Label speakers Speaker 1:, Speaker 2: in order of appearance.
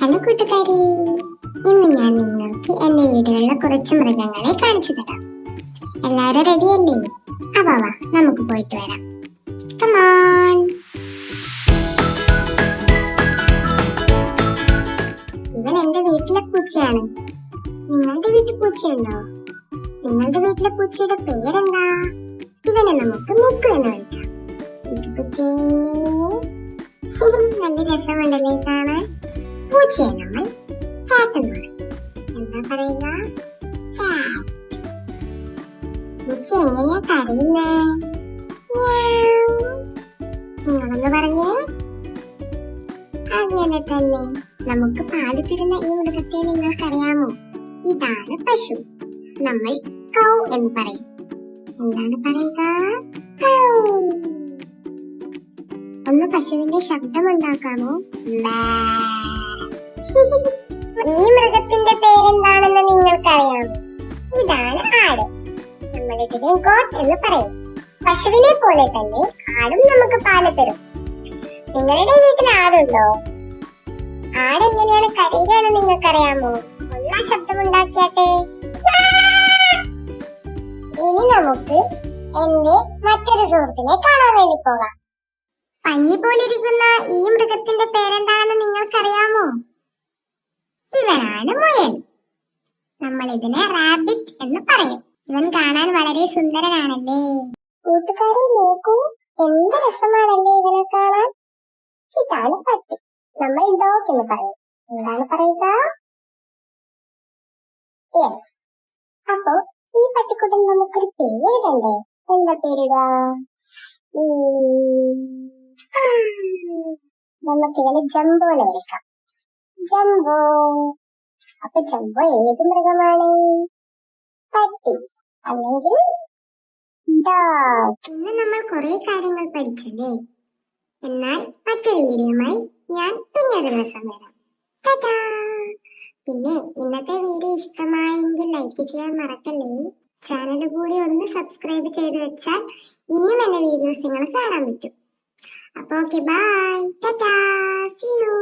Speaker 1: Hello കൂട്ടുകാരി, ഇന്ന് ഞാൻ നിങ്ങൾക്ക് എന്റെ വീട്ടിലുള്ള കുറച്ച് മൃഗങ്ങളെ കാണിച്ചു തരാം. എല്ലാരും റെഡിയല്ലേ? വാ നമുക്ക് പോയിട്ട് വരാം. കമോൺ. ഇവൻ എന്റെ വീട്ടിലെ പൂച്ചയാണ്. നിങ്ങളുടെ വീട്ടിൽ പൂച്ചയുണ്ടോ? നിങ്ങളുടെ വീട്ടിലെ പൂച്ചയുടെ പേരെന്താ? ഇവനെ നമുക്ക് മിക്കു എന്ന് വിളിക്കാം. നല്ല രസമുണ്ടല്ലേ കാണാൻ. പൂച്ചയെ നമ്മൾ കാറ്റ് എന്ന് പറയും. എന്താ പറയുക? പൂച്ച എങ്ങനെയാ കരയുന്നേ? നിങ്ങളൊന്ന് പറഞ്ഞേ. അങ്ങനെ തന്നെ. നമുക്ക് പാല് തരുന്ന ഈ മൃഗത്തെ നിങ്ങൾക്കറിയാമോ? ഇതാണ് പശു. നമ്മൾ കൗ എന്ന് പറയും. എന്താണ് പറയുക? ഒന്ന് പശുവിന്റെ ശബ്ദം ഉണ്ടാക്കാമോ? ഈ മൃഗത്തിന്റെ പേരെന്താണെന്ന് നിങ്ങൾക്കറിയാമോ? ഇതാണ് ആട്. നമ്മൾ ഇതിനെ ഗോട്ട് എന്ന് പറയും. പശുവിനെ പോലെ തന്നെ ആടും നമുക്ക് പാല് തരും. നിങ്ങളുടെ വീട്ടിൽ ആടുണ്ടോ? ആട് എങ്ങനെയാണ് കരയുകയെന്ന് നിങ്ങൾക്കറിയാമോ? ഒന്നാ ശബ്ദം ഉണ്ടാക്കിയാട്ടെ. ഇനി നമുക്ക് എന്റെ മറ്റൊരു സുഹൃത്തിനെ കാണാൻ വേണ്ടി പോകാം. പഞ്ഞി പോലിരിക്കുന്ന ഈ മൃഗത്തിന്റെ പേരെന്താണെന്ന് നിങ്ങൾക്കറിയാമോ? ഇവനാണ് മുയൽ. നമ്മൾ ഇതിനെ റാബിറ്റ് എന്ന് പറയും. ഇവൻ കാണാൻ വളരെ സുന്ദരനാണല്ലേ? കൂട്ടുകാരെ നോക്കൂ, എന്ത് രസമാണല്ലേ ഇവനെ കാണാൻ. ഇതാണ് പട്ടി. നമ്മൾ ഡോഗ് എന്ന് പറയും. എന്താണ് പറയുക? യെസ്. അപ്പൊ ഈ പട്ടിക്കുട്ടൻ നമുക്കൊരു പേരിടണ്ടേ? എന്താ പേരിടുക? നമുക്കിവനെ ജംബോ എന്ന് വിളിക്കാം. ജംബോ. അപ്പൊ ജംബോ ഏത് മൃഗമാണ്? പട്ടി അല്ലെങ്കിൽ ഡോഗ്. ഇന്ന് നമ്മൾ കുറെ കാര്യങ്ങൾ പഠിച്ചല്ലേ? എന്നാൽ മറ്റൊരു വീഡിയോയുമായി ഞാൻ പിന്നൊരു ദിവസം വരാം. ടാറ്റാ. പിന്നെ ഇന്നത്തെ വീഡിയോ ഇഷ്ടമായെങ്കിൽ ലൈക്ക് ചെയ്യാൻ മറക്കല്ലേ. ചാനൽ കൂടി ഒന്ന് സബ്സ്ക്രൈബ് ചെയ്ത് വെച്ചാൽ ഇനിയും എന്റെ വീഡിയോസ് നിങ്ങൾ കാണാൻ പറ്റും. അപ്പൊ okay, bye, tata, see U.